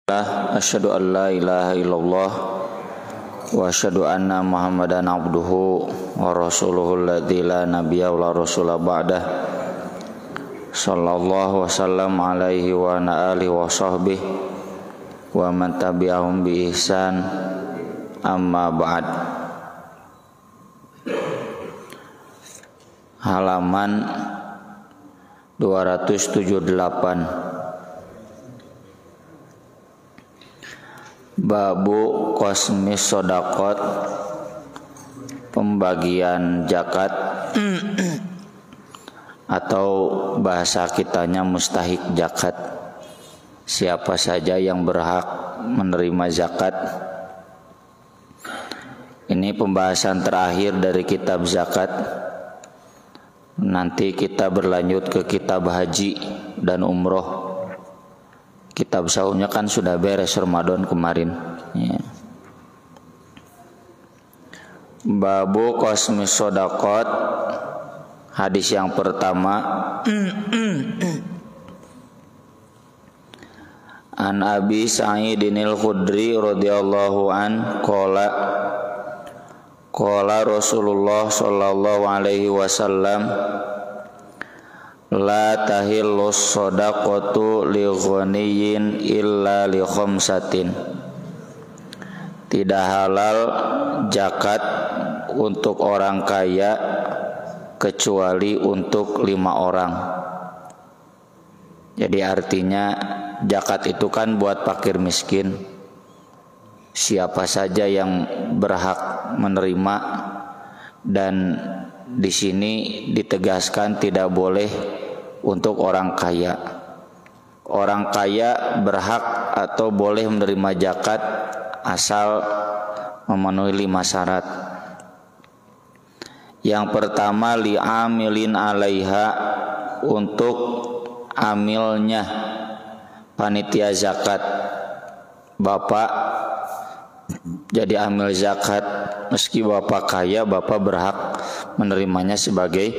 Asyhadu an la ilaha illallah wa asyhadu anna Muhammadan abduhu wa rasuluhu alladzi la nabiyya wa la rasula ba'dah. Sallallahu wasallam alaihi wa ala alihi wa sahbihi wa man tabi'ahum bi ihsan, amma ba'd. Halaman 278. Babu qasmis sodakot, pembagian zakat atau bahasa kitanya mustahik zakat. Siapa saja yang berhak menerima zakat. Ini pembahasan terakhir dari kitab zakat. Nanti kita berlanjut ke kitab haji dan umroh. Kitab sahurnya kan sudah beres Ramadan kemarin ya. Babu qasmis sodakot, hadis yang pertama. An Abi Sa'idin al-Khudri radhiyallahu an qala Rasulullah sallallahu alaihi wasallam, la tahillu shadaqatu li ghaniyin illa li khamsatin. Tidak halal zakat untuk orang kaya kecuali untuk 5 orang. Jadi artinya zakat itu kan buat fakir miskin. Siapa saja yang berhak menerima, dan di sini ditegaskan tidak boleh untuk orang kaya. Orang kaya berhak atau boleh menerima zakat asal memenuhi 5 syarat. Yang pertama, li'amilin alaiha, untuk amilnya panitia zakat. Bapak jadi amil zakat, meski bapak kaya, bapak berhak menerimanya sebagai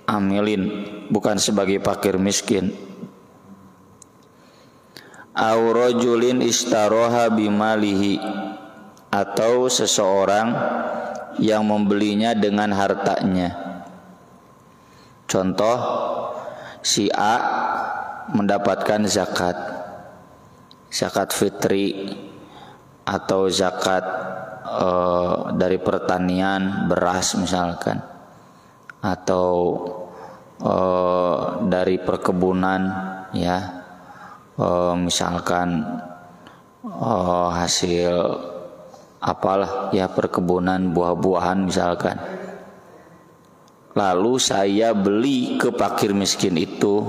amilin, bukan sebagai fakir miskin. Au rajulin istaroha bimalihi, atau seseorang yang membelinya dengan hartanya. Contoh, si A mendapatkan zakat fitri atau zakat dari pertanian, beras misalkan, atau dari perkebunan ya, misalkan hasil apalah ya, perkebunan buah-buahan misalkan. Lalu saya beli ke fakir miskin itu,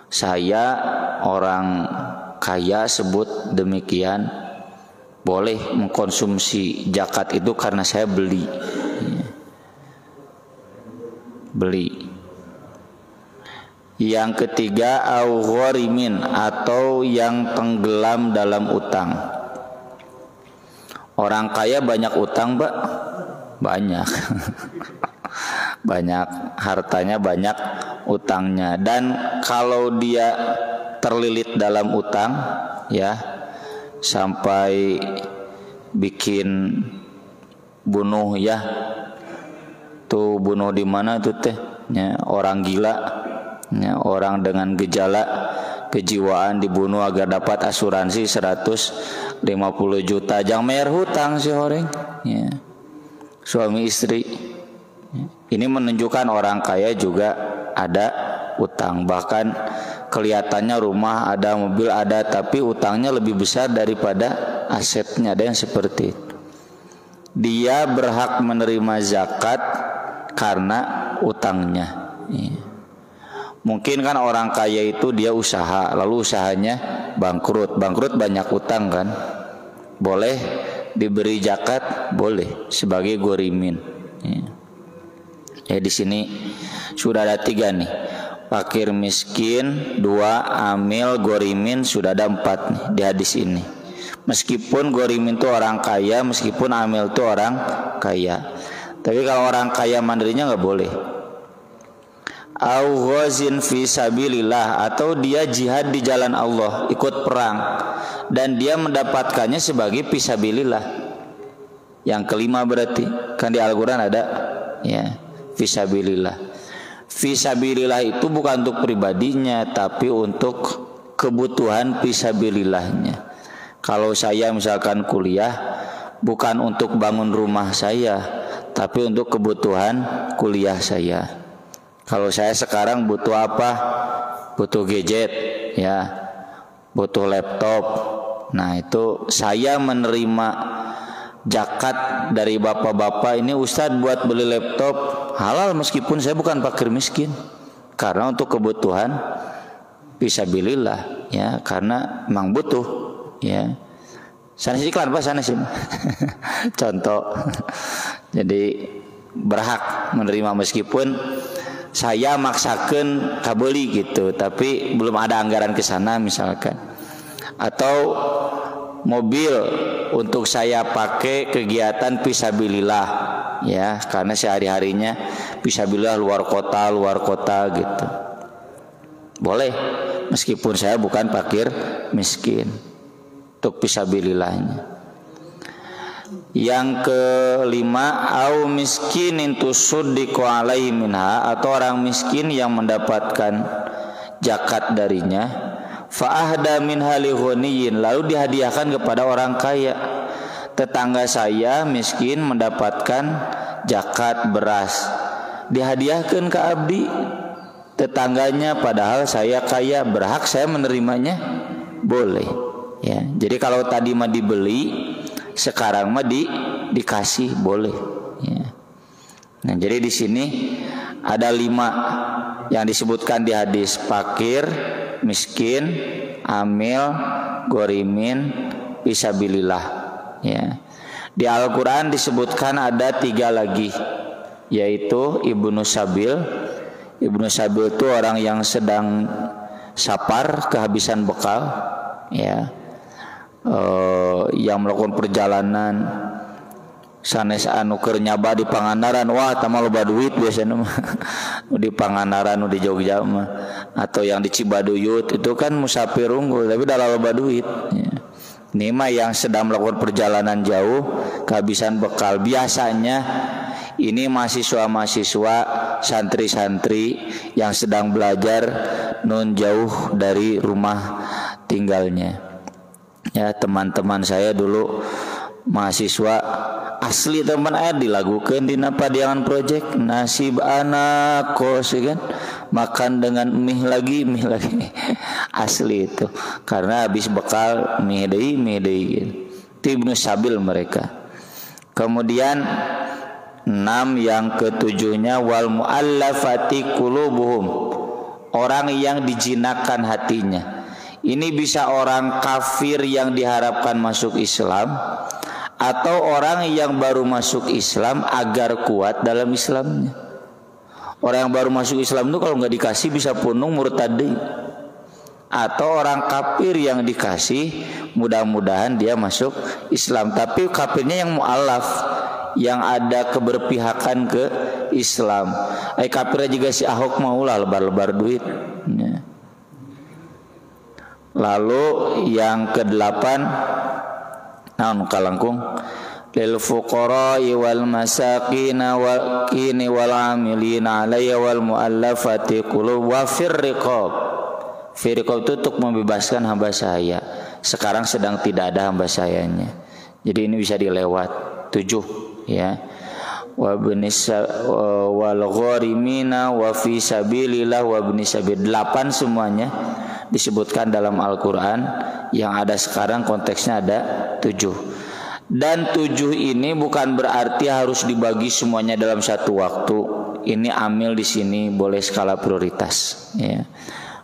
saya orang kaya sebut demikian, boleh mengkonsumsi zakat itu karena saya beli. Yang ketiga, au gharimin, atau yang tenggelam dalam utang. Orang kaya banyak utang, Pak. Banyak. Banyak hartanya, banyak utangnya. Dan kalau dia terlilit dalam utang ya, sampai bikin bunuh ya, tuh bunuh di mana tuh teh ya, orang gila ya, orang dengan gejala kejiwaan dibunuh agar dapat asuransi 150 juta. Jangan bayar hutang si orang ya, suami istri ya. Ini menunjukkan orang kaya juga ada utang. Bahkan kelihatannya rumah ada, mobil ada, tapi utangnya lebih besar daripada asetnya. Ada yang seperti itu. Dia berhak menerima zakat karena utangnya ya. Mungkin kan orang kaya itu dia usaha, lalu usahanya bangkrut banyak utang kan, boleh diberi zakat, boleh sebagai gharimin ya. Ya, di sini sudah ada 3 nih, fakir miskin 2, amil, gharimin, sudah ada 4 nih di hadis ini. Meskipun gharimin itu orang kaya, meskipun amil itu orang kaya, tapi kalau orang kaya mandirinya nggak boleh. au ghazin fi sabilillah, atau dia jihad di jalan Allah, ikut perang dan dia mendapatkannya sebagai fisabilillah. Yang kelima berarti kan di Al-Qur'an ada ya fisabilillah. Fisabilillah itu bukan untuk pribadinya tapi untuk kebutuhan fisabilillahnya. Kalau saya misalkan kuliah bukan untuk bangun rumah saya tapi untuk kebutuhan kuliah saya. Kalau saya sekarang butuh apa? Butuh gadget, ya, butuh laptop. Nah itu saya menerima zakat dari bapak-bapak ini, Ustadz buat beli laptop halal meskipun saya bukan fakir miskin, karena untuk kebutuhan fisabilillah, ya, karena memang butuh, ya. Sana sih iklan Pak, sana sih. Contoh. Jadi berhak menerima meskipun saya maksakan kabeli gitu, tapi belum ada anggaran ke sana misalkan. Atau mobil untuk saya pakai kegiatan fisabilillah, ya, karena sehari-harinya fisabilillah luar kota gitu. Boleh meskipun saya bukan fakir miskin, untuk fisabilillahnya. Yang kelima, au miskinin tusuddiqu alaihi minha, atau orang miskin yang mendapatkan zakat darinya, fa ahda minha li ghaniyin, lalu dihadiahkan kepada orang kaya. Tetangga saya miskin mendapatkan zakat beras, dihadiahkan ke abdi tetangganya, padahal saya kaya, berhak saya menerimanya? Boleh, ya. Jadi kalau tadi mah dibeli, sekarang mah dikasih, boleh, ya. Nah jadi di sini ada 5 yang disebutkan di hadis: fakir, miskin, amil, gorimin, fisabilillah, ya. Di Al-Quran disebutkan ada 3 lagi, yaitu Ibnu Sabil. Ibnu Sabil itu orang yang sedang safar, kehabisan bekal, ya, yang melakukan perjalanan sanes anu keur nyaba di Pangandaran, wah tama loba duit biasanya di Pangandaran di Jogja mah, atau yang di Cibaduyut itu kan musafir unggul tapi dah loba duit, ya. Ini mah yang sedang melakukan perjalanan jauh, kehabisan bekal. Biasanya ini mahasiswa-mahasiswa, santri-santri yang sedang belajar nun jauh dari rumah tinggalnya. Ya, teman-teman saya dulu mahasiswa asli teman air dilagukan di Padiangan Project, nasib anak kos, kan, makan dengan mie lagi asli itu, karena habis bekal mie deui gitu. Ibnu Sabil mereka. Kemudian 6, yang ketujuhnya wal muallafati qulubuhum, orang yang dijinakan hatinya. Ini bisa orang kafir yang diharapkan masuk Islam, atau orang yang baru masuk Islam agar kuat dalam Islamnya. Orang yang baru masuk Islam itu kalau nggak dikasih bisa punung murtad. Atau orang kafir yang dikasih, mudah-mudahan dia masuk Islam. Tapi kafirnya yang mu'alaf, yang ada keberpihakan ke Islam. Kafirnya juga si Ahok maulah lebar-lebar duit, ya. Lalu yang ke-8, naon kalangkung, lil fuqara'i wal masakin wal amilina 'alayya wal muallafati qulub wa fir riqab. Fir riqab itu untuk membebaskan hamba saya. Sekarang sedang tidak ada hamba sayanya. Jadi ini bisa dilewat. 7, ya. Wa wal gharimina wa fi sabilillah wa ibnis sabil. 8 semuanya disebutkan dalam Al-Quran. Yang ada sekarang konteksnya ada 7. Dan 7 ini bukan berarti harus dibagi semuanya dalam satu waktu. Ini amil di sini boleh skala prioritas, ya.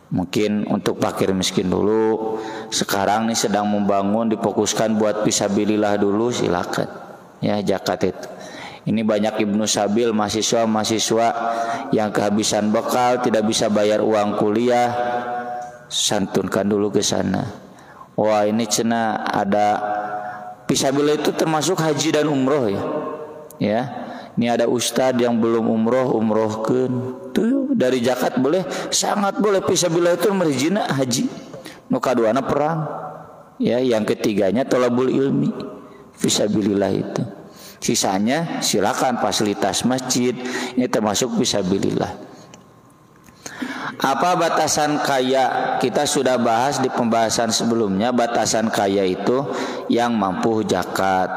Mungkin untuk fakir miskin dulu, sekarang nih sedang membangun, difokuskan buat fisabilillah dulu, silakan, ya, zakat itu. Ini banyak Ibnu Sabil, mahasiswa yang kehabisan bekal, tidak bisa bayar uang kuliah, santunkan dulu ke sana. Wah, ini cenah ada fisabilillah itu termasuk haji dan umroh, ya. Ya, ini ada ustadz yang belum umrohkeun, tuh dari zakat boleh, sangat boleh. Fisabilillah itu merijina haji, nu kaduana perang, ya, yang ketiganya thalabul ilmi. Fisabilillah itu, sisanya silakan fasilitas masjid, ini termasuk fisabilillah. Apa batasan kaya? Kita sudah bahas di pembahasan sebelumnya. Batasan kaya itu yang mampu zakat.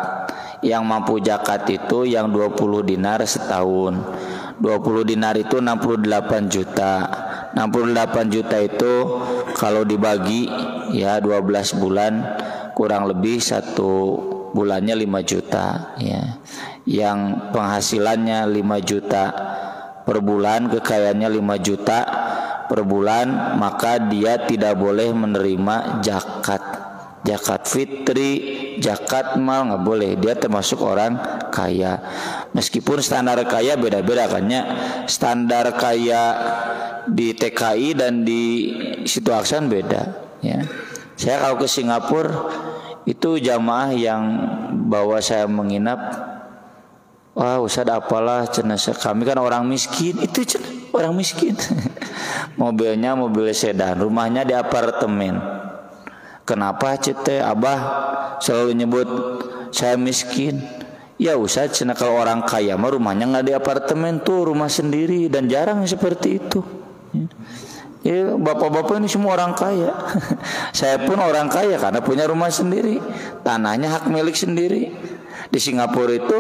Yang mampu zakat itu yang 20 dinar setahun. 20 dinar itu 68 juta. 68 juta itu kalau dibagi ya 12 bulan kurang lebih 1 bulannya 5 juta ya. Yang penghasilannya 5 juta per bulan, kekayaannya 5 juta per bulan, maka dia tidak boleh menerima zakat. Zakat fitri, zakat mal nggak boleh. Dia termasuk orang kaya. Meskipun standar kaya beda-beda kan ya. Standar kaya di TKI dan di Situ Aksan beda ya. Saya kalau ke Singapura itu jamaah yang bawa saya menginap, wah Ustaz apalah cenah, kami kan orang miskin. Itu orang miskin. Mobilnya mobil sedan, rumahnya di apartemen. Kenapa cete abah selalu nyebut saya miskin? Ya Ustaz, cenah kalau orang kaya mah rumahnya nggak di apartemen tuh, rumah sendiri, dan jarang seperti itu. Ya, bapak-bapak ini semua orang kaya. Saya pun orang kaya karena punya rumah sendiri, tanahnya hak milik sendiri. Di Singapura itu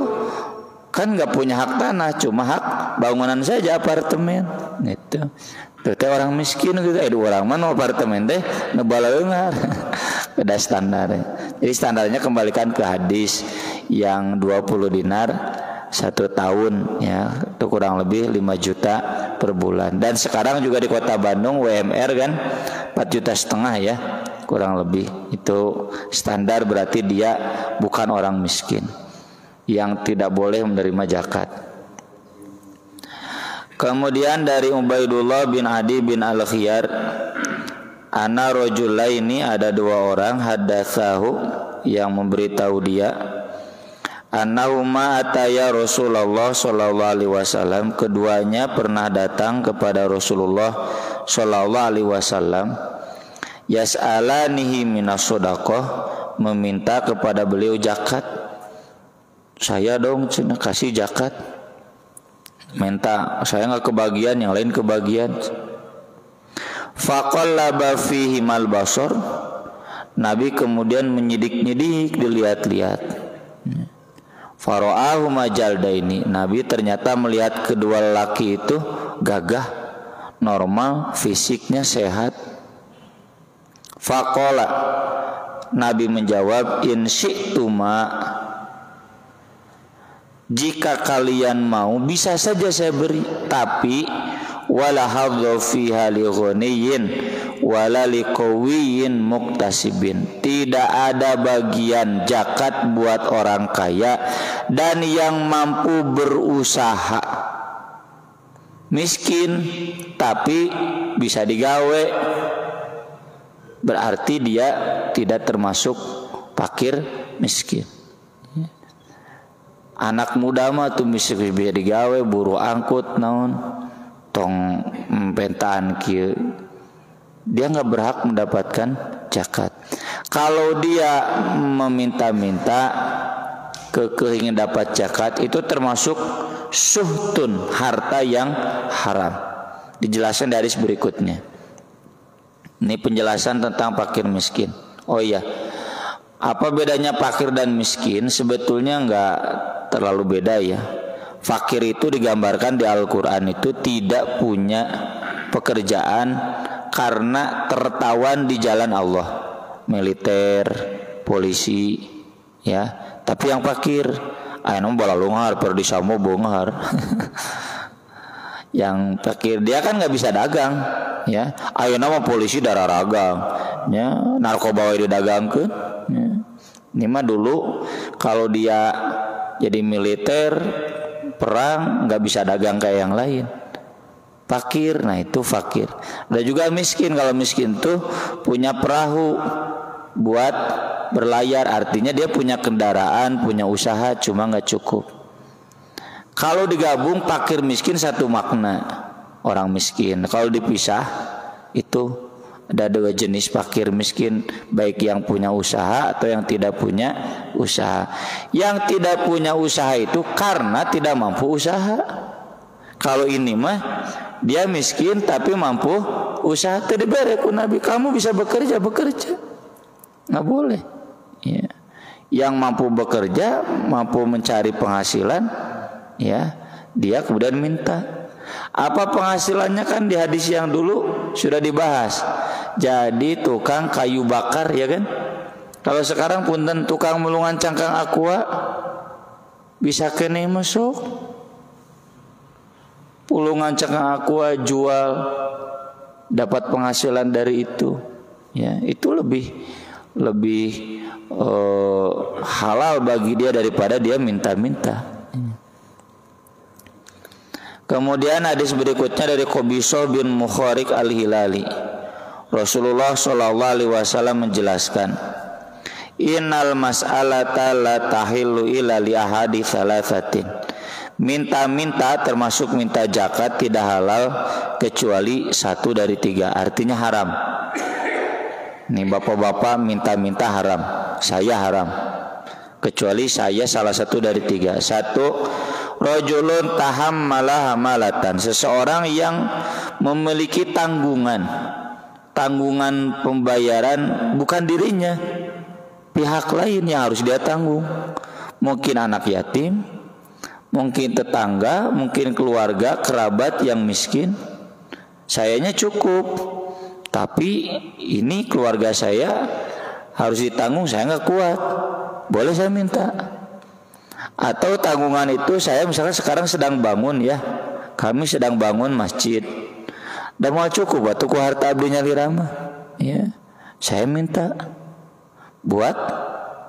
kan nggak punya hak tanah, cuma hak bangunan saja apartemen. Itu teh orang miskin gitu. Orang mana apartemen teh nebalaeungar. Beda standar. Jadi standarnya kembalikan ke hadis yang 20 dinar 1 tahun ya, itu kurang lebih 5 juta per bulan. Dan sekarang juga di Kota Bandung UMR kan 4,5 juta ya, kurang lebih. Itu standar, berarti dia bukan orang miskin yang tidak boleh menerima zakat. Kemudian dari Ubaidullah bin Adi bin Al-Khiyar, ana rajulaini, ada 2 orang, hadatsahu yang memberitahu dia, annahuma ataya Rasulullah sallallahu alaihi wasallam, keduanya pernah datang kepada Rasulullah sallallahu alaihi wasallam, yas'alanihi minas shadaqah, meminta kepada beliau zakat. Saya dong cenah kasih zakat. Minta, saya enggak kebagian, yang lain kebagian. Faqallaba fihi mal basar, Nabi kemudian menyidik-nyidik, dilihat-lihat. Fara'ahu majaldaini, Nabi ternyata melihat kedua lelaki itu gagah, normal, fisiknya sehat. Faqala, Nabi menjawab, in syi'tuma, jika kalian mau bisa saja saya beri, tapi wala hadza fiha li ghaniyin wala liqawiyyin muktasibin, tidak ada bagian zakat buat orang kaya dan yang mampu berusaha. Miskin tapi bisa digawe, berarti dia tidak termasuk fakir miskin. Anak muda mah tuh bisa digawe, buru angkut naon tong pentaan kieu, dia nggak berhak mendapatkan zakat. Kalau dia meminta-minta ingin dapat zakat, itu termasuk suhtun, harta yang haram. Dijelaskan dari hadis berikutnya. Ini penjelasan tentang fakir miskin. Oh iya, apa bedanya fakir dan miskin? Sebetulnya nggak terlalu beda ya. Fakir itu digambarkan di Al-Quran itu tidak punya pekerjaan karena tertawan di jalan Allah, militer, polisi, ya. Tapi yang fakir, ayeuna bala lunghar perdi samo bonghar. Yang fakir dia kan nggak bisa dagang, ya. Ayeuna mah polisi darah ragang, ya. Narkoba we didagangkeun, ya. Ini mah dulu kalau dia jadi militer perang nggak bisa dagang kayak yang lain. Fakir, nah itu fakir. Ada juga miskin. Kalau miskin tuh punya perahu buat berlayar, artinya dia punya kendaraan, punya usaha, cuma nggak cukup. Kalau digabung fakir miskin satu makna. orang miskin. Kalau dipisah itu ada dua jenis fakir miskin, baik yang punya usaha atau yang tidak punya usaha. Yang tidak punya usaha itu karena tidak mampu usaha. Kalau ini mah dia miskin tapi mampu usaha. Tadi bereku Nabi, kamu bisa bekerja, nggak boleh. Ya. Yang mampu bekerja, mampu mencari penghasilan, ya dia kemudian minta. Apa penghasilannya kan di hadis yang dulu sudah dibahas. Jadi tukang kayu bakar, ya kan. Kalau sekarang punten tukang mulungan cangkang aqua bisa kene masuk. Pulungan cangkang aqua jual, dapat penghasilan dari itu. Ya, itu lebih halal bagi dia daripada dia minta-minta. Kemudian hadis berikutnya dari Qabisah bin Mukharik al-Hilali. Rasulullah sallallahu alaihi wasallam menjelaskan, innal mas'alata la tahillu illa li ahadi thalathatin. Minta-minta termasuk minta zakat tidak halal kecuali satu dari tiga. Artinya haram. Nih bapak-bapak minta-minta haram, saya haram. Kecuali saya salah satu dari tiga. Satu, rajulun tahammala hamalatan, seseorang yang memiliki tanggungan pembayaran bukan dirinya, pihak lain yang harus dia tanggung. Mungkin anak yatim, mungkin tetangga, mungkin keluarga, kerabat yang miskin. Sayanya cukup, tapi ini keluarga saya harus ditanggung, saya nggak kuat. Boleh saya minta? Atau tanggungan itu saya misalkan sekarang sedang bangun, ya, kami sedang bangun masjid, dan mau cukup batu ku harta abdinya lirama, ya, saya minta buat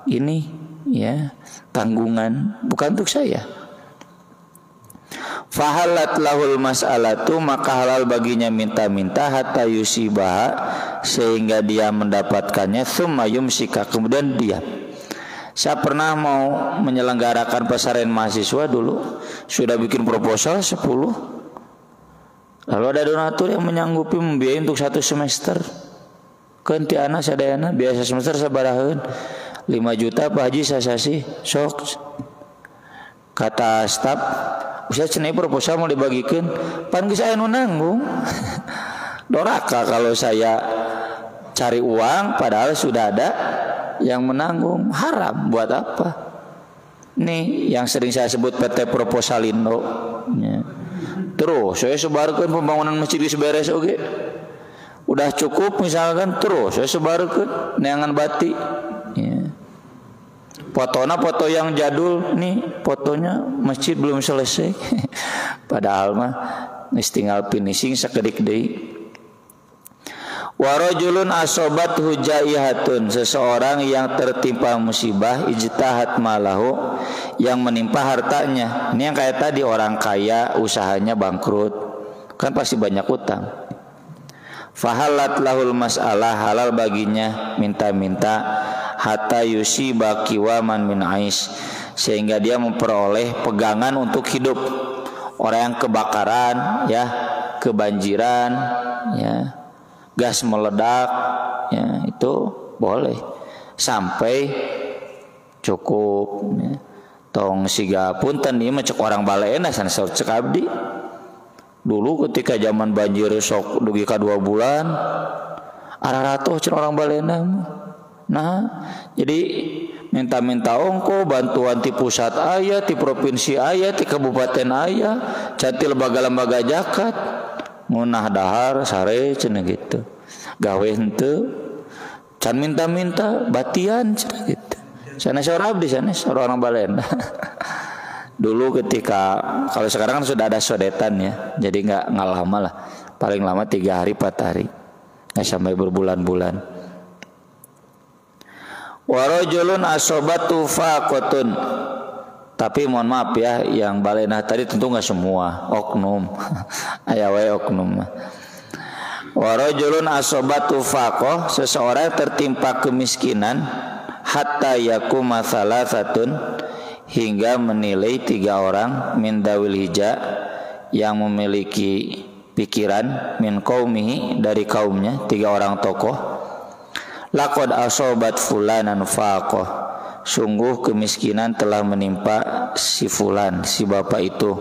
ini, ya, tanggungan bukan untuk saya. Fahalat lahul mas'alatu, maka halal baginya minta-minta hatta yusibaha, sehingga dia mendapatkannya, tsumma yumsika, kemudian diam. Saya pernah mau menyelenggarakan pesantren mahasiswa dulu, sudah bikin proposal 10. Lalu ada donatur yang menyanggupi membiayai untuk 1 semester. Keunti anak sadayana biasa semester sabaraheun 5 juta Pak Haji saya sasih sok. Kata staf, "Ustaz cenah proposal mau dibagikan, pan geus aya nu nanggung." Doraka kalau saya cari uang padahal sudah ada yang menanggung. Haram, buat apa? Nih yang sering saya sebut PT Proposalindo, ya. Terus saya sebarkan pembangunan masjid beres, oke. Udah cukup misalkan, terus saya sebarkan neangan bati, ya. Foto yang jadul, nih fotonya masjid belum selesai. Padahal mah tinggal finishing sakedik deui. Warajulun asobat hujaihatun, seseorang yang tertimpa musibah, ijtahat malahu, yang menimpa hartanya. Ini yang kayak tadi, orang kaya usahanya bangkrut, kan pasti banyak utang. Fahalat lahul mas'alah, halal baginya minta-minta, hatta yusiba kiwaman min ais, sehingga dia memperoleh pegangan untuk hidup. Orang yang kebakaran, ya, kebanjiran, ya, gas meledak, ya, itu boleh sampai cukup, ya. Tong siga punten ieu mah cek orang baleena san cek abdi. Dulu ketika zaman banjir sok dugi ka 2 bulan, arah-arah cek orang baleena. Nah, jadi minta-minta ongko bantuan ti pusat aya, ti provinsi aya, ti kabupaten aya, cati lembaga-lembaga zakat. Ngunah dahar sare cenah gitu, gawe henteu can minta-minta batian cenah gitu. Sana seorang abdi, sana seorang balenda. Dulu ketika, kalau sekarang kan sudah ada sodetan, ya, jadi nggak lama lah, paling lama 3 hari 4 hari, nggak sampai berbulan-bulan. Warajulun asobatu faqatun, tapi mohon maaf ya, yang balena tadi tentu nggak semua, oknum. Aya wae oknum. Warajulun asobatu faqah, seseorang tertimpa kemiskinan, hatta yakuma salasatun, hingga menilai 3 orang min dawil hija, yang memiliki pikiran min qaumihi dari kaumnya, 3 orang tokoh. Laqad asobat fulanan faqah, sungguh kemiskinan telah menimpa si fulan, si bapak itu.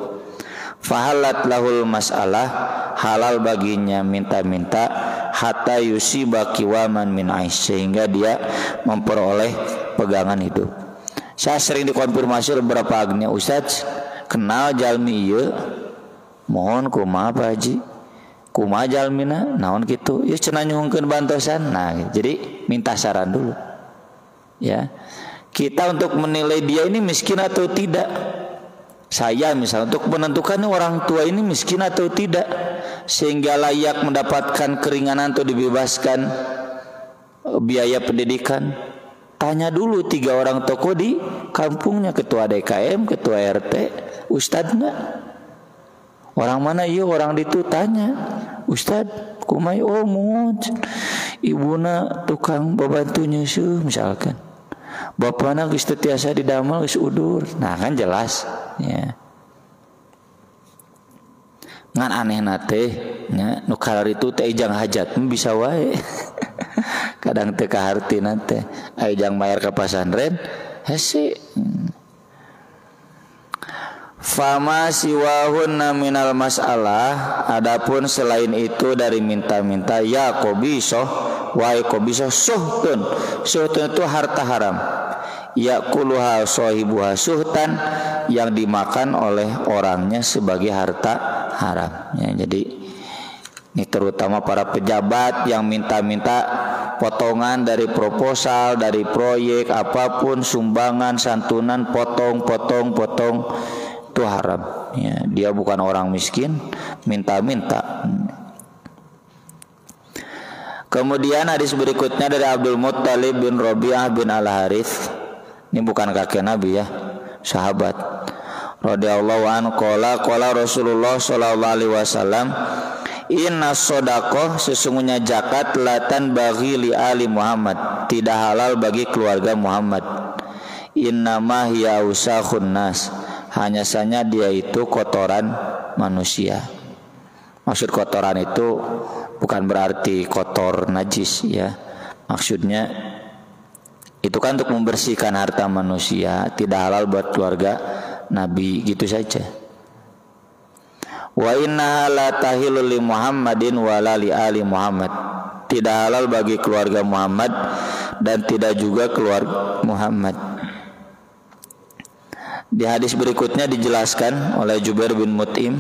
Fahalat lahul mas'alah, halal baginya minta-minta, hatta yusiba qiwaman min aish, sehingga dia memperoleh pegangan hidup. Saya sering dikonfirmasi beberapa agnia, Ustaz, kenal jalmi ieu? Mohon kumaha Pak Haji? Kumaha jalmina? Naon kitu? Ya cenah nyuhungkeun bantosan. Nah, jadi minta saran dulu. Ya. Kita untuk menilai dia ini miskin atau tidak. Saya misalnya untuk menentukan orang tua ini miskin atau tidak, sehingga layak mendapatkan keringanan atau dibebaskan biaya pendidikan, tanya dulu 3 orang tokoh di kampungnya, ketua DKM, ketua RT, ustadznya. Orang mana iya orang itu, tanya, Ustadz kumai, oh mut ibuna tukang babantu nyusuh misalkan, bapakna geus teu tiasa didamel geus udur. Nah kan jelas ya. Ngan anehna teh nya nu kalar itu teh ijang hajat bisa wae. Kadang teu kahartina teh ijang mayar ka pasantren hese. Fama siwahunna minal mas'alah, adapun selain itu dari minta-minta, ya qobisoh, wahai qobisoh, suhtun itu harta haram, yakuluha sohibuha suhtan, yang dimakan oleh orangnya sebagai harta haram ya. Jadi ini terutama para pejabat yang minta-minta potongan dari proposal, dari proyek apapun, sumbangan, santunan, potong itu haram ya. Dia bukan orang miskin, minta-minta. Kemudian hadis berikutnya dari Abdul Muttalib bin Rabi'ah bin Al-Harith. Ini bukan kakek Nabi ya, sahabat. Radhiyallahu anhu qala Rasulullah sallallahu alaihi wasallam, inna shadaqah, sesungguhnya zakat, latan bagi li ali Muhammad, tidak halal bagi keluarga Muhammad. Innama hiya usakhun nas, hanya saja dia itu kotoran manusia. Maksud kotoran itu bukan berarti kotor najis ya. Maksudnya itu kan untuk membersihkan harta manusia, tidak halal buat keluarga Nabi, gitu saja. Wa inna la tahillu li Muhammadin wa la li ali Muhammad, tidak halal bagi keluarga Muhammad dan tidak juga keluarga Muhammad. Di hadis berikutnya dijelaskan oleh Jubair bin Mut'im,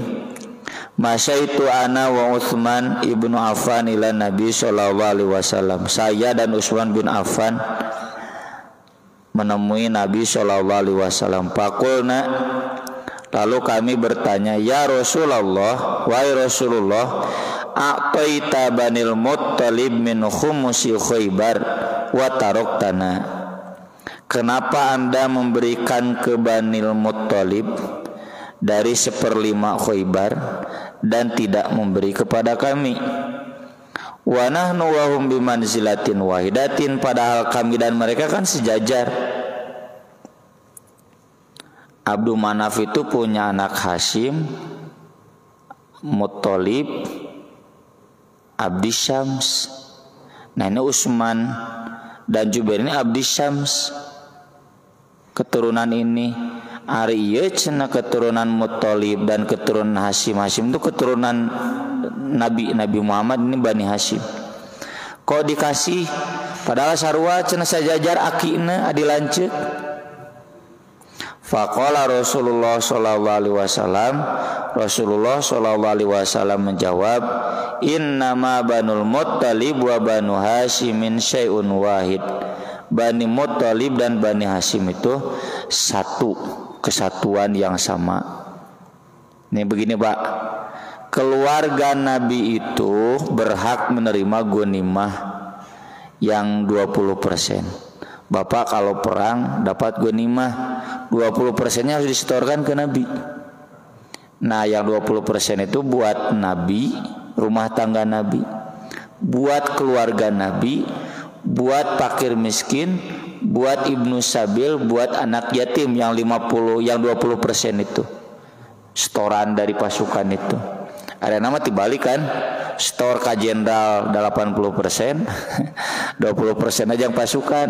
masyaitu ana wa Utsman ibnu Affan ila Nabi sallallahu alaihi wasallam, saya dan Utsman bin Affan menemui Nabi sallallahu alaihi wasallam. Faqulna, lalu kami bertanya, ya Rasulullah, wahai Rasulullah, a'taita banil Muttalib min khumusi Khaybar wa taraktana, kenapa Anda memberikan ke Banil Muttalib dari 1/5 Khaybar dan tidak memberi kepada kami? Wa nahnu wa hum bimanzilatin wahidatin, padahal kami dan mereka kan sejajar. Abdul Manaf itu punya anak Hashim, Muttalib, Abdi Syams. Nah ini Utsman dan Jubair ini Abdi Syams. Keturunan ini ari ieu cenah keturunan Muttalib dan keturunan Hashim. Hashim itu keturunan Nabi Muhammad, ini Bani Hashim. Kok dikasih padahal sarua cenah sajajar akina adi lanceuk. Faqala Rasulullah sallallahu alaihi wasallam, Rasulullah sallallahu alaihi wasallam menjawab, innama banul Muttalib wa banu Hashimin syai'un wahid. Bani Muttalib dan Bani Hashim itu satu kesatuan yang sama. Ini begini Pak, keluarga Nabi itu berhak menerima ghanimah yang 20%. Bapak kalau perang dapat ghanimah, 20%-nya harus disetorkan ke Nabi. Nah yang 20% itu buat Nabi, rumah tangga Nabi, buat keluarga Nabi, buat fakir miskin, buat ibnu sabil, buat anak yatim yang 20% itu setoran dari pasukan itu. Ada nama dibalik kan, store ka jenderal 80%, 20% aja yang pasukan.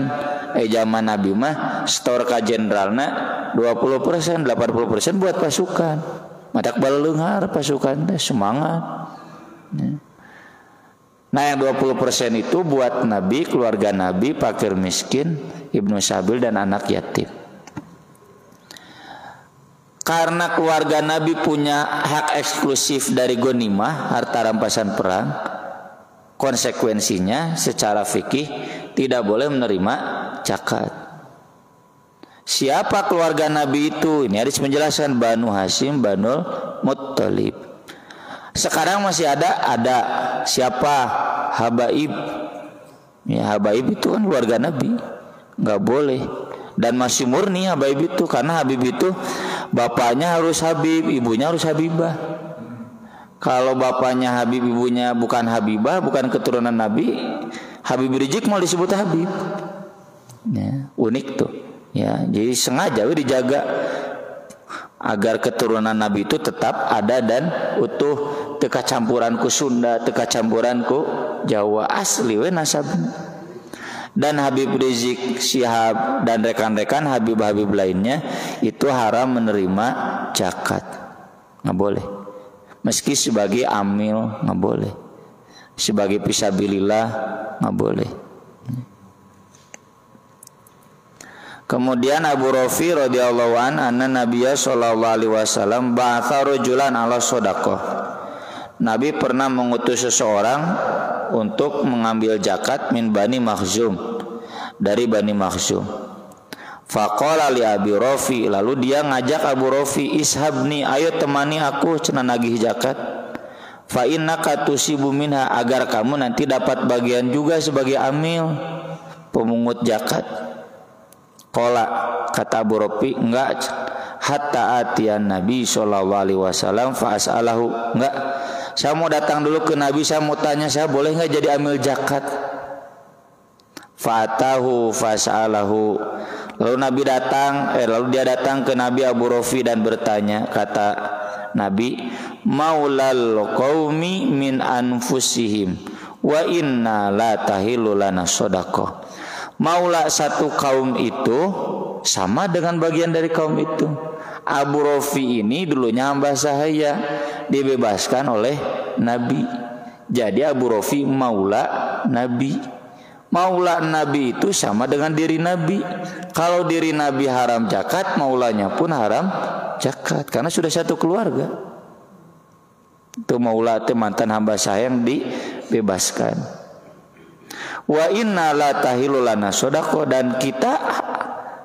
Zaman Nabi mah store ka jenderalna 20%, 80% buat pasukan. Madak baleunghar pasukan teh semangat. Nah yang 20% itu buat Nabi, keluarga Nabi, fakir miskin, ibnu sabil dan anak yatim. Karena keluarga Nabi punya hak eksklusif dari ghanimah, harta rampasan perang, konsekuensinya secara fikih tidak boleh menerima zakat. Siapa keluarga Nabi itu? Ini hadis menjelaskan Banu Hashim, Banul Muttalib. Sekarang masih ada siapa? Habaib. Ya, Habaib itu kan keluarga Nabi, nggak boleh. Dan masih murni Habaib itu, karena Habib itu bapaknya harus Habib, ibunya harus Habibah. Kalau bapaknya Habib, ibunya bukan Habibah, bukan keturunan Nabi, Habib Rizik mau disebut Habib. Ya, unik tuh. Ya, jadi sengaja dijaga agar keturunan Nabi itu tetap ada dan utuh, teka campuran ku Sunda, teka campuran ku Jawa, asli we nasabna. Dan Habib Rizik Syihab dan rekan-rekan Habib-Habib lainnya itu haram menerima zakat, nggak boleh. Meski sebagai amil nggak boleh, sebagai fisabilillah nggak boleh. Kemudian Abu Rafi radhiyallahu an anna Nabiyya sallallahu alaihi wasallam ba'atha rajulan ala shadaqah. Nabi pernah mengutus seseorang untuk mengambil zakat min Bani Makhzum, dari Bani Makhzum. Faqala li Abi Rafi, lalu dia ngajak Abu Rafi, ishabni, ayo temani aku cenah nagih zakat. Fa innaka tusibu minha, agar kamu nanti dapat bagian juga sebagai amil, pemungut zakat. Qala, kata Abu Rafi, enggak, hatta atiyan Nabi sallallahu alaihi wasallam fa as'alahu, enggak, saya mau datang dulu ke Nabi, saya mau tanya, saya boleh nggak jadi amil zakat? Fatahu fas'alahu. Lalu dia datang ke Nabi Abu Rafi dan bertanya, kata Nabi, maulal qaumi min anfusihim wa inna la tahilu lana shadaqah. Maula satu kaum itu sama dengan bagian dari kaum itu. Abu Rafi ini dulunya hamba sahaya, dibebaskan oleh Nabi. Jadi Abu Rafi maula Nabi. Maula Nabi itu sama dengan diri Nabi. Kalau diri Nabi haram zakat, maulanya pun haram zakat, karena sudah satu keluarga. Itu maula itu mantan hamba sahaya yang dibebaskan. Wa inna la tahilu lana shadaqah, dan kita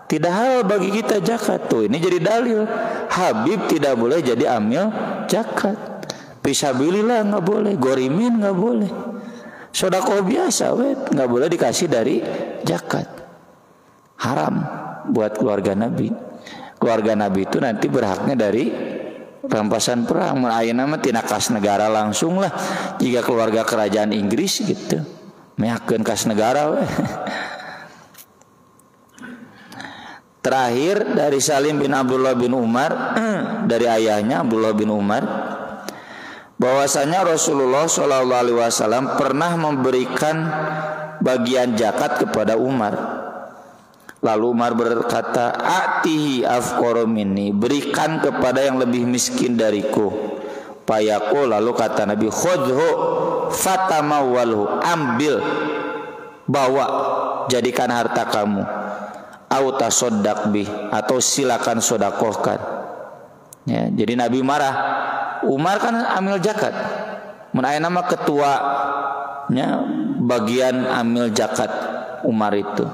tidak halal bagi kita zakat. Tuh, ini jadi dalil Habib tidak boleh jadi amil zakat. Fisabilillah nggak boleh, gorimin nggak boleh, sedekah biasa nggak boleh dikasih dari zakat. Haram buat keluarga Nabi. Keluarga Nabi itu nanti berhaknya dari rampasan perang. Ayeuna mah tina kas negara langsung lah, jika keluarga kerajaan Inggris gitu, meyakeun kas negara we. Terakhir dari Salim bin Abdullah bin Umar dari ayahnya Abdullah bin Umar, bahwasanya Rasulullah SAW pernah memberikan bagian zakat kepada Umar. Lalu Umar berkata, atihi afqara minni, berikan kepada yang lebih miskin dariku. Payaqul, lalu kata Nabi, khudhu fatamawwalhu, ambil, bawa, jadikan harta kamu. Au tasaddaq bih, atau silakan sedekahkan. Ya, jadi Nabi marah. Umar kan amil zakat. Mun aya nama ketuanya bagian amil zakat Umar itu.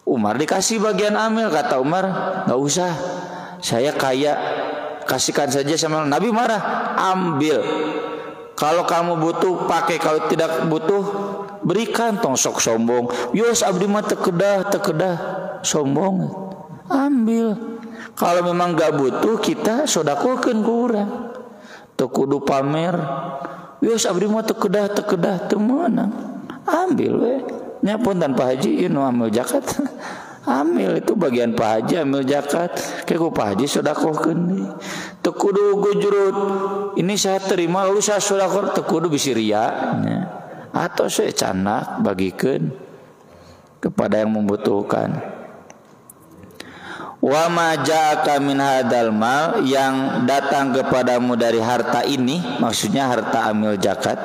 Umar dikasih bagian amil, kata Umar, enggak usah. Saya kaya, kasihkan saja sama Nabi. Marah, ambil. Kalau kamu butuh pakai, kalau tidak butuh berikan. Tong sok sombong, yos abdi mah tekedah sombong, ambil. Kalau memang gak butuh, kita sedekahkeun ku urang, teu kudu pamer. Yos abdi mah tekedah teu meunang, ambil we. Nya pun tanpa haji ieu nu amil zakat Amil itu bagian Pak Haji, amil zakat. Kayak ku Pak Haji sedekahkeun deui. Teu kudu gujrut. Ini saya terima lalu saya sedekah, teu kudu bisi ria nya. Atau saya canak bagikeun kepada yang membutuhkan. Wa ma ja'aka min hadzal mal, yang datang kepadamu dari harta ini, maksudnya harta amil zakat.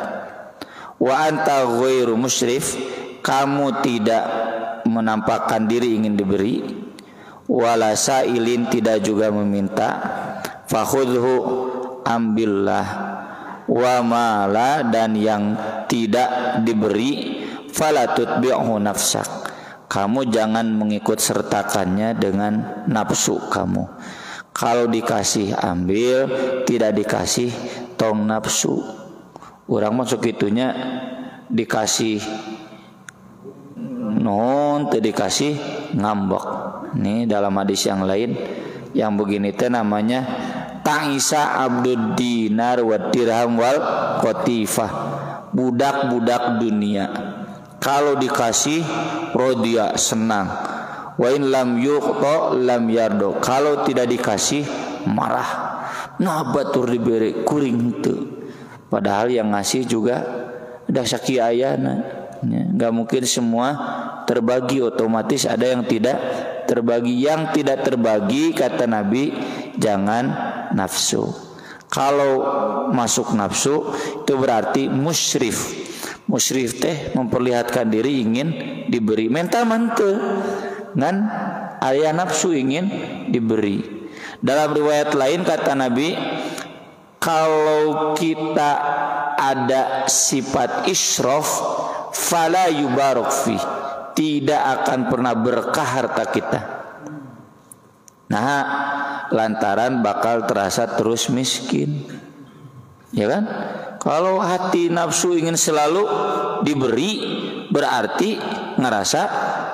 Wa anta ghairu musyrif, kamu tidak menampakkan diri ingin diberi. Wala sa'ilin, tidak juga meminta. Fakhudhu, ambillah. Wa mala, dan yang tidak diberi, fala tutbi'hu nafsak, kamu jangan mengikut sertakannya dengan nafsu kamu. Kalau dikasih ambil, tidak dikasih tong nafsu. Urang masuk itunya dikasih non, teu dikasih ngambek. Nih dalam hadis yang lain yang begini teh namanya ta'isa abdud dinar wa dirham wal qatifah, budak-budak dunia. Kalau dikasih rodia, senang. Wa in lam yuqta lam yardo, kalau tidak dikasih marah. Nah batur diberi kuring itu. Padahal yang ngasih juga ada sakia ayana. Enggak mungkin semua terbagi, otomatis ada yang tidak terbagi. Yang tidak terbagi, kata Nabi, jangan nafsu. Kalau masuk nafsu itu berarti musyrif. Musyrif teh memperlihatkan diri ingin diberi, mental manteu ngan aya nafsu ingin diberi. Dalam riwayat lain kata Nabi, kalau kita ada sifat israf, fala yubarak fi, tidak akan pernah berkah harta kita. Nah, lantaran bakal terasa terus miskin. Ya kan? Kalau hati nafsu ingin selalu diberi, berarti ngerasa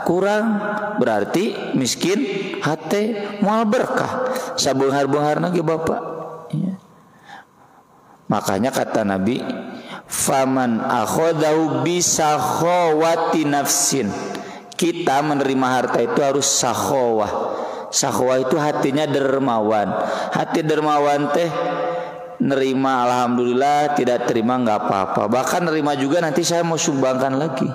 kurang, berarti miskin hati, moal berkah sabeunghar-beunghar lagi Bapak ya. Makanya kata Nabi, faman akhadahu bisakhawati nafsin, kita menerima harta itu harus sakhawah. Sakhawah itu hatinya dermawan. Hati dermawan teh nerima alhamdulillah, tidak terima nggak apa-apa. Bahkan nerima juga nanti saya mau sumbangkan lagi.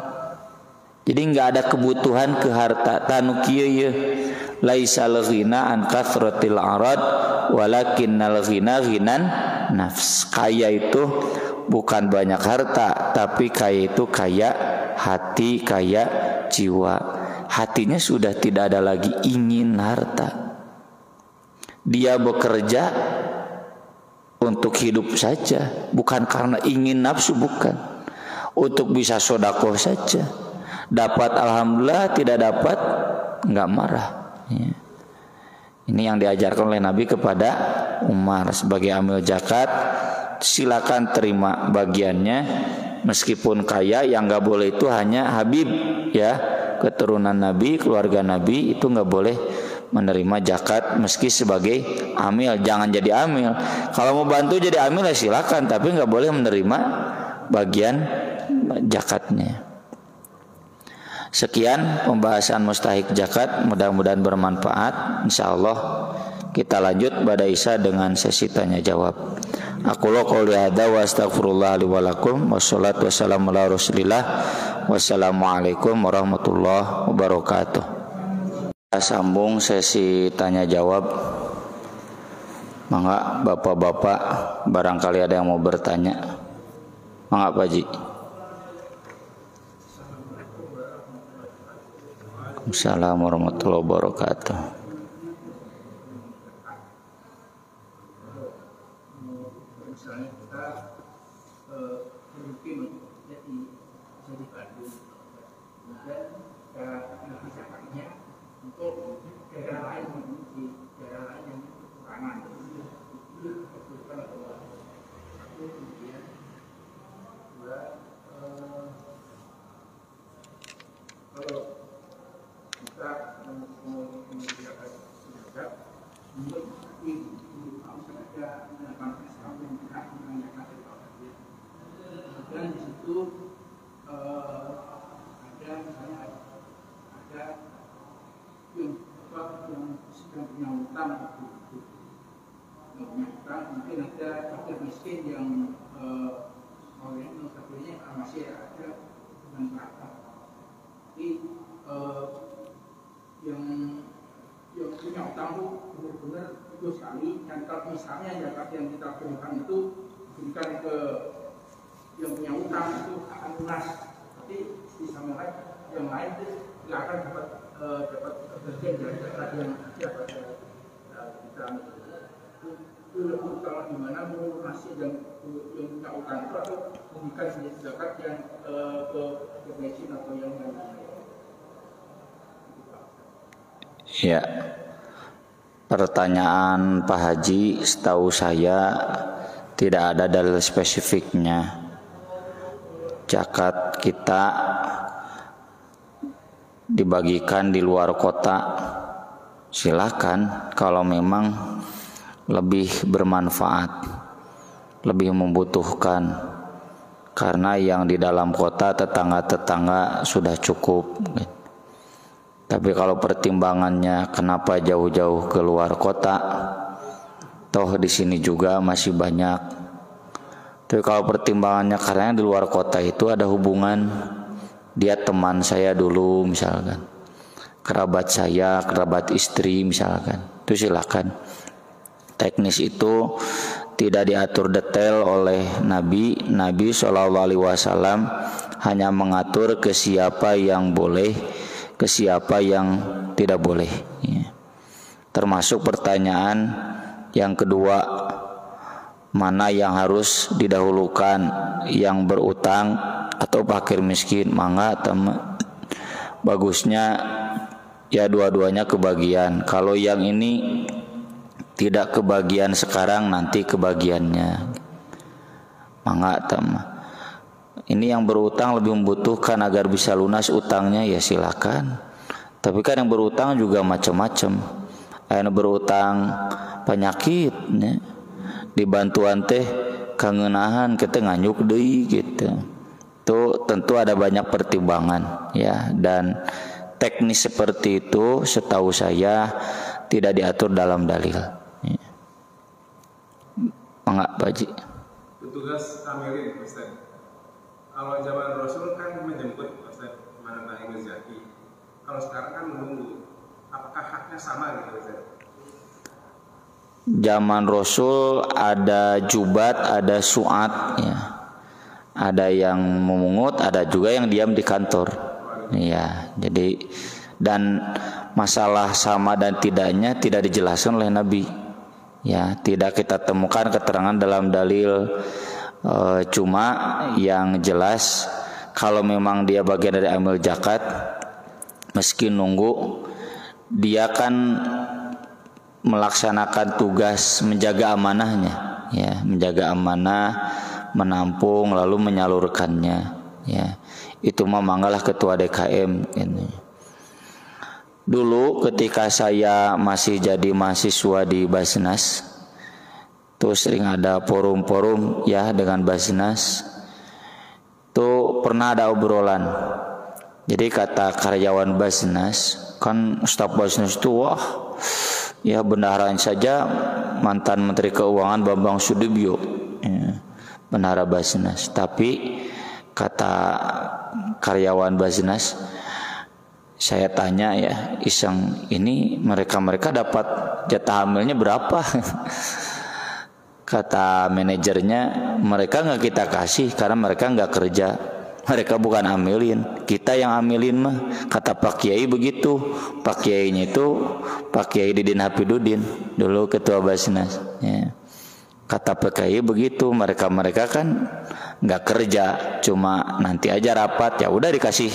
Jadi nggak ada kebutuhan ke harta. Tanu kieu ye laisal ghina an kathratil arad walakinnal ghina ghinan nafs. Kaya itu bukan banyak harta, tapi kaya itu kaya hati, kaya jiwa. Hatinya sudah tidak ada lagi ingin harta. Dia bekerja untuk hidup saja, bukan karena ingin nafsu, bukan. Untuk bisa sodakoh saja. Dapat alhamdulillah, tidak dapat nggak marah. Ya. Ini yang diajarkan oleh Nabi kepada Umar sebagai amil zakat. Silakan terima bagiannya, meskipun kaya. Yang nggak boleh itu hanya Habib, ya, keturunan Nabi, keluarga Nabi itu nggak boleh menerima zakat meski sebagai amil. Jangan jadi amil. Kalau mau bantu jadi amil ya silakan, tapi nggak boleh menerima bagian zakatnya. Sekian pembahasan mustahik zakat, mudah-mudahan bermanfaat. Insyaallah kita lanjut pada Isa dengan sesi tanya jawab. Aku qouli hadza wa astaghfirullah li wa lakum, wassalatu wassalamu ala Rasulillah. Wassalamualaikum warahmatullahi wabarakatuh. Sambung sesi tanya jawab. Mangga bapak-bapak barangkali ada yang mau bertanya. Mangga Pak Haji. Assalamualaikum warahmatullahi wabarakatuh. Dan di situ ada misalnya ada yang sedang punya utang mungkin ada fakir miskin yang notabene masih ada dengan merata. Jadi yang punya utang itu benar-benar itu sekali. Dan kalau misalnya zakat yang kita berikan itu diberikan ke yang punya utang itu akan lunas. Tapi di samping yang lain itu tidak akan dapat bagian dari zakat yang ada pada kita. Itu lebih kalau di mana melunasi yang punya utang itu atau memberikan zakat yang ke miskin atau yang lain. Ya, pertanyaan Pak Haji, setahu saya tidak ada dalil spesifiknya. Zakat kita dibagikan di luar kota, silakan kalau memang lebih bermanfaat, lebih membutuhkan. Karena yang di dalam kota tetangga-tetangga sudah cukup. Tapi kalau pertimbangannya kenapa jauh-jauh ke luar kota, toh di sini juga masih banyak. Tapi kalau pertimbangannya karena di luar kota itu ada hubungan, dia teman saya dulu misalkan, kerabat saya, kerabat istri misalkan, itu silakan. Teknis itu tidak diatur detail oleh Nabi. Nabi SAW hanya mengatur ke siapa yang boleh, ke siapa yang tidak boleh, ya. Termasuk pertanyaan yang kedua, mana yang harus didahulukan, yang berutang atau fakir miskin? Mangga teman, bagusnya ya dua-duanya kebagian. Kalau yang ini tidak kebagian sekarang, nanti kebagiannya, mangga teman. Ini yang berutang lebih membutuhkan agar bisa lunas utangnya, ya silakan. Tapi kan yang berutang juga macam-macam. Yang berutang penyakit, ya. Dibantuan teh kangenahan kita nganyuk deui gitu. Itu tentu ada banyak pertimbangan, ya. Dan teknis seperti itu setahu saya tidak diatur dalam dalil. Ya. Mangga Pak Haji. Petugas amilin Ustaz. Kalau zaman Rasul kan menjemput Ustaz mana yang rezeki. Kalau sekarang kan menunggu. Apakah haknya sama gitu Ustaz? Zaman Rasul ada jubat, ada suat, ya. Ada yang memungut, ada juga yang diam di kantor. Ya, jadi dan masalah sama dan tidaknya tidak dijelaskan oleh Nabi. Ya, tidak kita temukan keterangan dalam dalil. Cuma yang jelas kalau memang dia bagian dari amil zakat, meski nunggu, dia kan melaksanakan tugas menjaga amanahnya, ya, menjaga amanah, menampung lalu menyalurkannya, ya. Itu mah manggalah ketua DKM ini. Dulu ketika saya masih jadi mahasiswa di Basnas, terus sering ada forum-forum ya dengan Basnas. Tuh pernah ada obrolan. Jadi kata karyawan Basnas, kan staf Basnas itu wah, ya bendaharaan saja mantan Menteri Keuangan Bambang Sudibyo, ya, bendahara Basnas. Tapi kata karyawan Basnas, saya tanya ya iseng, ini mereka dapat jatah hamilnya berapa? Kata manajernya, mereka nggak kita kasih karena mereka nggak kerja, mereka bukan amilin, kita yang amilin mah. Kata Pak Kiai begitu. Pak Kiainya itu Pak Kiai Didin Hafidudin, dulu ketua Basnas, ya. Kata Pak Kiai begitu, mereka kan nggak kerja, cuma nanti aja rapat, ya udah dikasih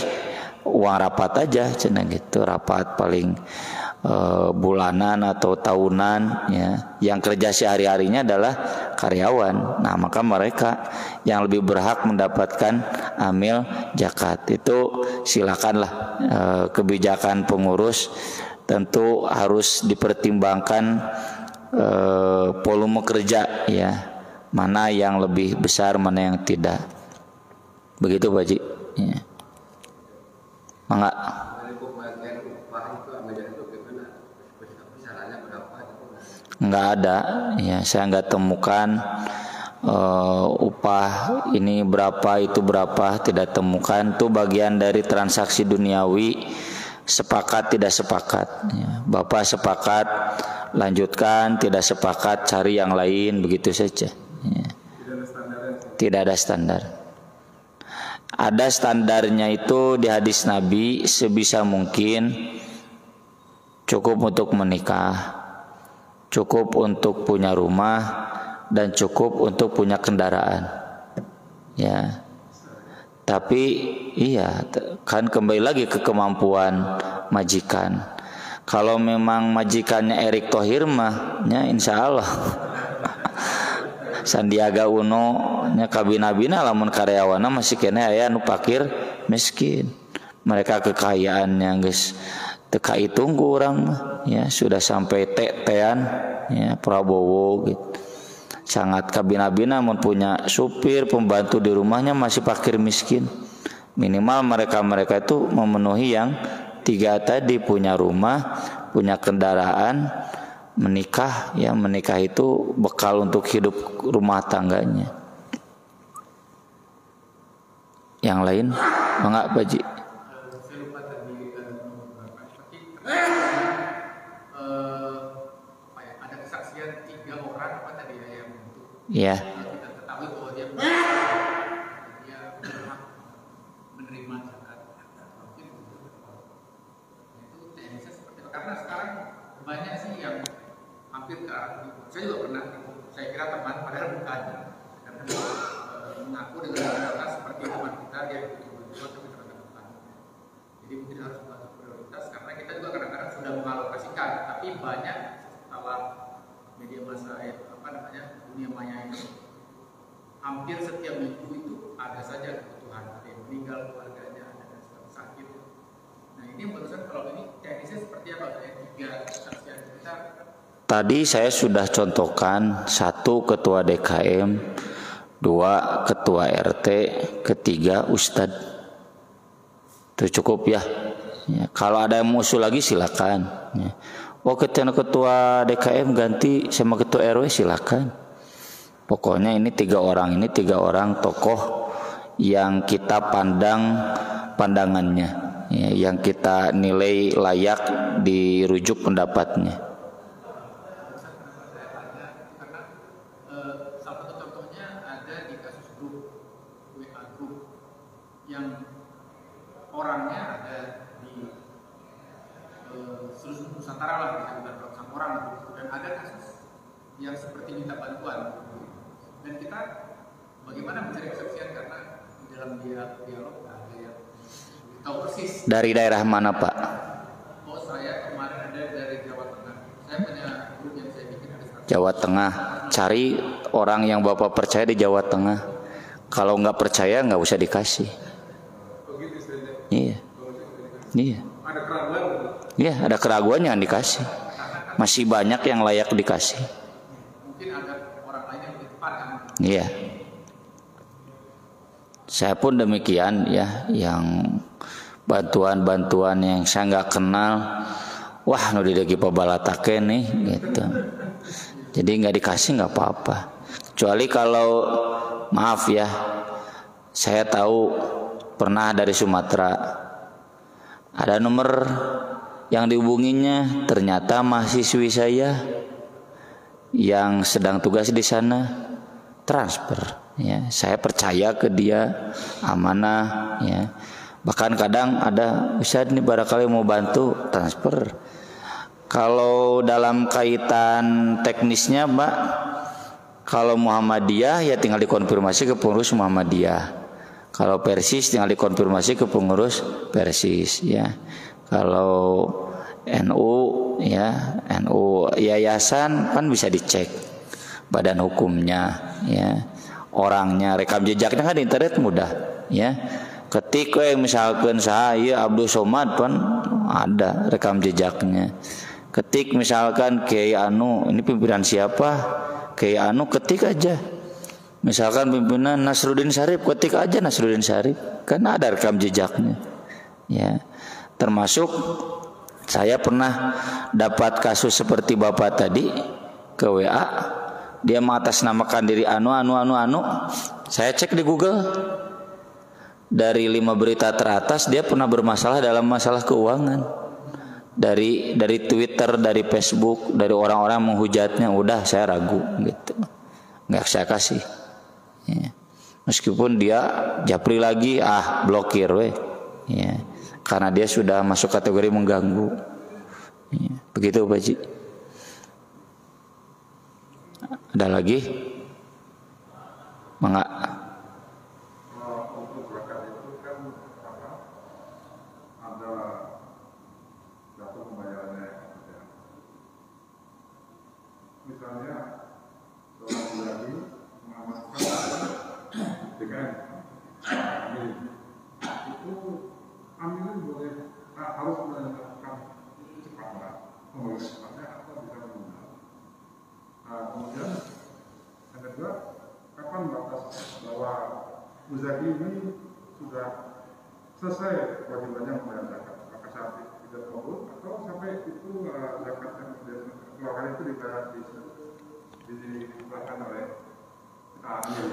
uang rapat aja, cina gitu, rapat paling bulanan atau tahunan, ya. Yang kerja sehari-harinya adalah karyawan. Nah, maka mereka yang lebih berhak mendapatkan amil zakat. Itu silakanlah, kebijakan pengurus tentu harus dipertimbangkan volume kerja, ya. Mana yang lebih besar, mana yang tidak. Begitu Pak Haji, ya. Mangga. pengajian itu gimana? Besarannya berapa? Nggak ada, ya saya nggak temukan upah ini berapa itu berapa, tidak temukan. Itu bagian dari transaksi duniawi, sepakat tidak sepakat, ya. Bapak sepakat lanjutkan, tidak sepakat cari yang lain, begitu saja, ya. Tidak ada standar. Ada standarnya itu di hadis Nabi, sebisa mungkin cukup untuk menikah, cukup untuk punya rumah, dan cukup untuk punya kendaraan, ya. Tapi iya, kan kembali lagi ke kemampuan majikan. Kalau memang majikannya Erick Thohir mah, ya insya Allah Sandiaga Uno nya kabina-bina lamun karyawana masih kena aya nu pakir miskin. Mereka kekayaannya geus teu kaitunggu urang mah, ya sudah sampai tetean, ya Prabowo gitu. Sangat kabina-bina mun punya supir, pembantu di rumahnya masih fakir miskin. Minimal mereka itu memenuhi yang 3 tadi, punya rumah, punya kendaraan, menikah, ya menikah itu bekal untuk hidup rumah tangganya. Yang lain enggak Baji? Saya lupa tadi ada kesaksian 3 orang apa tadi yang Ya. kita ketahui bahwa dia berhak menerima zakat. Mungkin itu teknisnya seperti itu. Karena sekarang banyak sih yang hampir ke arah itu. Saya juga pernah, saya kira teman, padahal bukan. Karena mengaku dengan kata seperti teman kita, dia betul-betul tapi ternyata bukan. Jadi mungkin harus masuk prioritas karena kita juga kadang-kadang sudah mengalokasikan, tapi banyak setelah media massa dunia maya ini, hampir setiap minggu itu ada saja kebutuhan, ada yang meninggal keluarganya, ada yang sakit. Nah ini barusan kalau ini teknisnya seperti apa? 3 kesaksian kita. Tadi saya sudah contohkan, 1 ketua DKM, 2 ketua RT, 3 Ustadz. Itu cukup ya. Ya, kalau ada yang usul lagi silakan. Ya. Oh ketua DKM ganti sama ketua RW silakan. Pokoknya ini 3 orang, ini 3 orang tokoh yang kita pandangannya, ya, yang kita nilai layak dirujuk pendapatnya. Salah satu contohnya ada di kasus grup WA grup yang orangnya ada di seluruh Nusantara lah, bisa ratusan orang, dan ada kasus yang seperti minta bantuan. Dan kita bagaimana mencari kesaksian karena di dalam dialog ada yang tahu persis. Dari daerah mana Pak? Oh saya kemarin ada dari Jawa Tengah. Saya punya grup yang saya bikin ada 100. Jawa Tengah. Cari orang yang Bapak percaya di Jawa Tengah. Kalau nggak percaya nggak usah dikasih. Iya. Iya. Ada keraguan. Iya, ada keraguan yang dikasih. Masih banyak yang layak dikasih. Mungkin ada orang lain yang lebih tepat kan. Iya. Saya pun demikian ya, yang bantuan-bantuan yang saya nggak kenal, wah nu didegi pabalatakeun nih gitu. Jadi nggak dikasih nggak apa-apa. Kecuali kalau maaf ya, saya tahu pernah dari Sumatera ada nomor yang dihubunginya, ternyata mahasiswi saya yang sedang tugas di sana transfer, ya saya percaya ke dia, amanah, ya bahkan kadang ada Ustaz nih barangkali mau bantu transfer. Kalau dalam kaitan teknisnya Mbak, kalau Muhammadiyah ya tinggal dikonfirmasi ke pengurus Muhammadiyah, kalau Persis tinggal dikonfirmasi ke pengurus Persis, ya kalau NU ya NU yayasan kan bisa dicek badan hukumnya, ya orangnya, rekam jejaknya kan di internet mudah, ya ketik misalkan saya Abdul Somad pun ada rekam jejaknya, ketik misalkan Kiai Anu ini pimpinan siapa, Kiai Anu ketik aja, misalkan pimpinan Nasruddin Syarif ketik aja Nasruddin Syarif, kan ada rekam jejaknya, ya termasuk Saya pernah dapat kasus seperti Bapak tadi ke WA, dia mengatasnamakan diri anu. Saya cek di Google, dari 5 berita teratas dia pernah bermasalah dalam masalah keuangan. Dari Twitter, dari Facebook, dari orang-orang menghujatnya, udah saya ragu gitu, nggak saya kasih. Ya. Meskipun dia japri lagi, blokir weh. Ya. Karena dia sudah masuk kategori mengganggu. Ya. Begitu Pak Ji. Ada lagi? Mangga. Untuk zakat itu kan ada data pembayarannya. Misalnya seorang lagi mengamaskan DKM, itu amilin boleh harus menentukan cepatnya, memulai cepatnya atau bisa menunda. Kemudian yang kedua, kapan batas bahwa muzaki ini sudah selesai kewajibannya membayar zakat? Apakah saat tidak kabul atau sampai itu zakat yang keluarkan itu dikeluarkan oleh amil?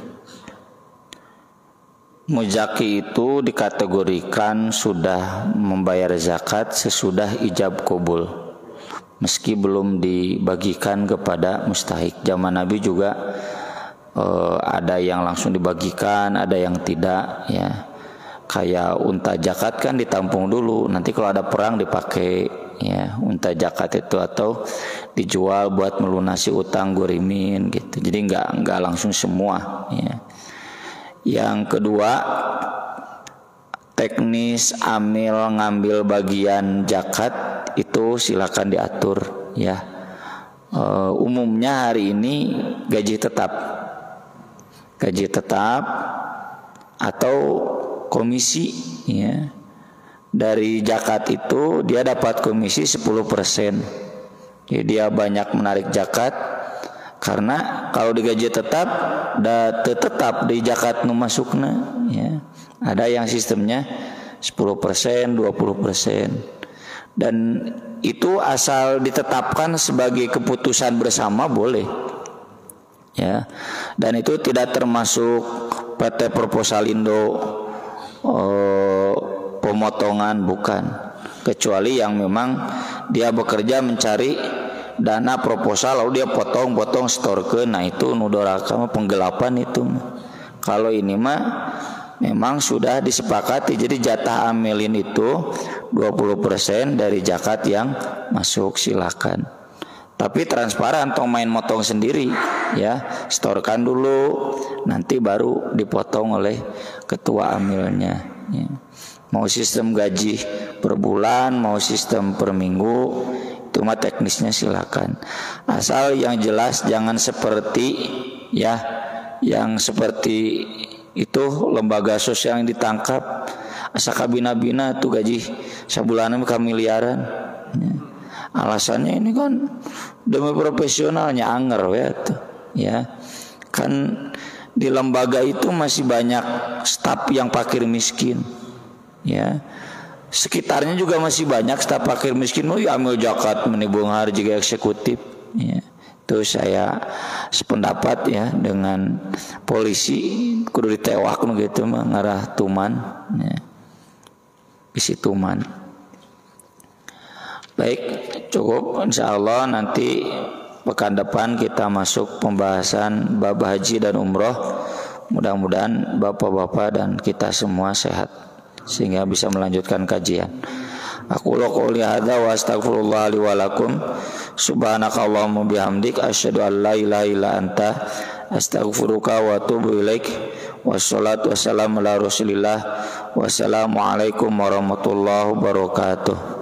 Muzaki itu dikategorikan sudah membayar zakat sesudah ijab qabul, meski belum dibagikan kepada mustahik. Zaman Nabi juga ada yang langsung dibagikan, ada yang tidak, ya. Kayak unta zakat kan ditampung dulu, nanti kalau ada perang dipakai, ya, unta zakat itu, atau dijual buat melunasi utang gurimin gitu. Jadi nggak langsung semua, ya. Yang kedua, teknis amil ngambil bagian zakat itu silakan diatur, ya. Umumnya hari ini gaji tetap atau komisi, ya. Dari zakat itu dia dapat komisi 10%. Jadi dia banyak menarik zakat. Karena kalau digaji tetap di zakat nu masukna, ya. Ada yang sistemnya 10%, 20%. Dan itu asal ditetapkan sebagai keputusan bersama boleh. Ya. Dan itu tidak termasuk PT Proposalindo pemotongan, bukan. Kecuali yang memang dia bekerja mencari dana proposal lalu dia potong storkeun, nah itu nudoraka mah penggelapan itu. Kalau ini mah memang sudah disepakati, jadi jatah amilin itu 20% dari zakat yang masuk, silakan. Tapi transparan, tong main motong sendiri, ya, storkan dulu, nanti baru dipotong oleh ketua amilnya, ya. Mau sistem gaji per bulan, mau sistem per minggu, itu mah teknisnya silakan. Asal yang jelas jangan seperti, ya, yang seperti itu lembaga sosial yang ditangkap asa kabina-bina tuh gaji sabulanan ka miliaran, ya. Alasannya ini kan demi profesionalnya anger, ya, tuh, ya. Kan di lembaga itu masih banyak staf yang fakir miskin, ya. Sekitarnya juga masih banyak staf fakir miskin, ya ambil zakat menibunghar juga eksekutif, ya. Itu saya sependapat, ya, dengan polisi kudu ditewak gitu mah ngarah tuman, ya. Bisi tuman. Baik, cukup, insyaallah nanti pekan depan kita masuk pembahasan bab haji dan umroh. Mudah-mudahan bapak-bapak dan kita semua sehat sehingga bisa melanjutkan kajian. Aku qouli hadza wa astaghfirullah li wa lakum. Subhanakallahumma bihamdik asyhadu an la ilaha illa anta astaghfiruka wa atubu ilaik. Wassalatu wassalamu ala Rasulillah. Wassalamualaikum warahmatullahi wabarakatuh.